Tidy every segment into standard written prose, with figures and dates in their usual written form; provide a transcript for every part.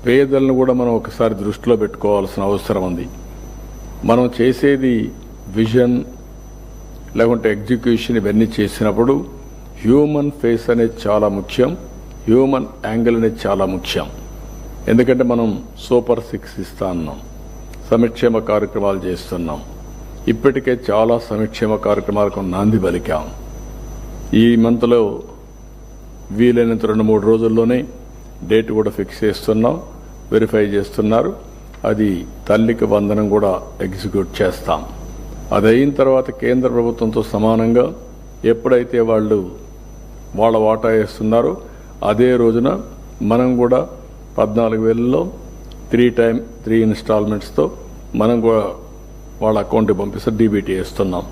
పేదలను కూడా మనం ఒకసారి దృష్టిలో పెట్టుకోవాల్సిన అవసరం ఉంది. మనం చేసేది విజన్ లేకుంటే ఎగ్జిక్యూషన్ ఇవన్నీ చేసినప్పుడు హ్యూమన్ ఫేస్ అనేది చాలా ముఖ్యం, హ్యూమన్ యాంగిల్ అనేది చాలా ముఖ్యం. ఎందుకంటే మనం సూపర్ 6 ఇస్తా ఉన్నాం, సంక్షేమ కార్యక్రమాలు చేస్తున్నాం. ఇప్పటికే చాలా సంక్షేమ కార్యక్రమాలకు నాంది పలికాం. ఈ మంత్లో వీలైనంత 2-3 రోజుల్లోనే డేట్ కూడా ఫిక్స్ చేస్తున్నాం, వెరిఫై చేస్తున్నారు. అది తల్లికి వందనం కూడా ఎగ్జిక్యూట్ చేస్తాం. అది అయిన తర్వాత కేంద్ర ప్రభుత్వంతో సమానంగా ఎప్పుడైతే వాళ్ళు వాళ్ళ వాటా వేస్తున్నారో అదే రోజున మనం కూడా 14,000లో 3 ఇన్స్టాల్మెంట్స్తో మనం కూడా వాళ్ళ అకౌంట్కి పంపిస్తే డీబీటీ వేస్తున్నాం.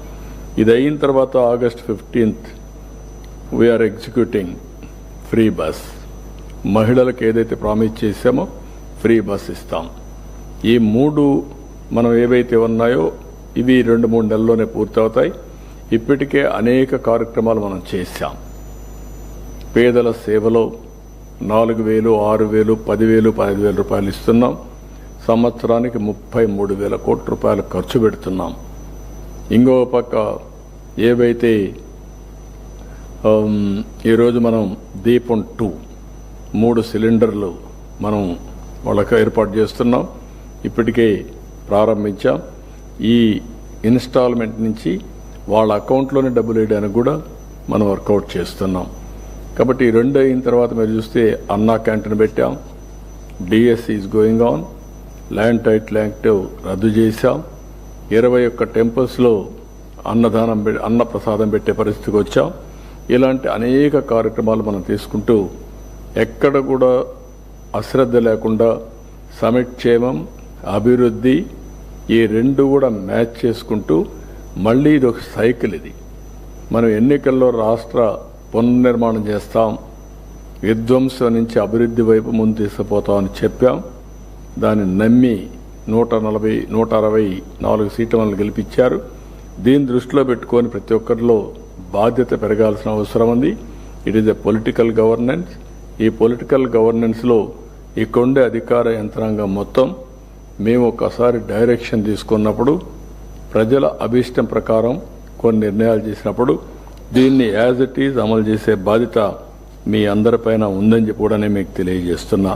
ఇది అయిన తర్వాత August 15th we're executing free bus. మహిళలకు ఏదైతే ప్రామిస్ చేశామో ఫ్రీ బస్ ఇస్తాం. ఈ 3 మనం ఏవైతే ఉన్నాయో ఇవి 2-3 నెలల్లోనే పూర్తవుతాయి. ఇప్పటికే అనేక కార్యక్రమాలు మనం చేశాం. పేదల సేవలో 4,000, 6,000, 10,000, 15,000 రూపాయలు ఇస్తున్నాం. సంవత్సరానికి 33,000 కోట్ల రూపాయలు ఖర్చు పెడుతున్నాం. ఇంకో పక్క ఏవైతే ఈరోజు మనం దీపం 2 3 సిలిండర్లు మనం వాళ్ళకి ఏర్పాటు చేస్తున్నాం. ఇప్పటికే ప్రారంభించాం. ఈ ఇన్స్టాల్మెంట్ నుంచి వాళ్ళ అకౌంట్లోనే డబ్బులు వేయడానికి కూడా మనం వర్కౌట్ చేస్తున్నాం. కాబట్టి ఈ 2 అయిన తర్వాత మీరు చూస్తే అన్నా క్యాంటీన్ పెట్టాం, DSC is going on, land title act రద్దు చేశాం, 21 టెంపుల్స్లో అన్న ప్రసాదం పెట్టే పరిస్థితికి వచ్చాం. ఇలాంటి అనేక కార్యక్రమాలు మనం తీసుకుంటూ ఎక్కడ కూడా అశ్రద్ధ లేకుండా సంక్షేమం, అభివృద్ధి ఈ 2 కూడా మ్యాచ్ చేసుకుంటూ మళ్ళీ ఇది ఒక సైకిల్. ఇది మనం ఎన్నికల్లో రాష్ట్ర పునర్నిర్మాణం చేస్తాం, విధ్వంసం నుంచి అభివృద్ధి వైపు ముందు తీసుకుపోతామని చెప్పాం. దాన్ని నమ్మి 164 సీట్లు మనల్ని గెలిపించారు. దీన్ని దృష్టిలో పెట్టుకొని ప్రతి ఒక్కరిలో బాధ్యత పెరగాల్సిన అవసరం ఉంది. It is a political governance. ఈ పొలిటికల్ గవర్నెన్స్లో ఇక్కడుండే అధికార యంత్రాంగం మొత్తం మేము ఒకసారి డైరెక్షన్ తీసుకున్నప్పుడు ప్రజల అభీష్టం ప్రకారం కొన్ని నిర్ణయాలు చేసినప్పుడు దీన్ని యాజ్ ఇట్ ఈజ్ అమలు చేసే బాధ్యత మీ అందరిపైన ఉందని చెప్పి కూడా నేను మీకు తెలియజేస్తున్నా.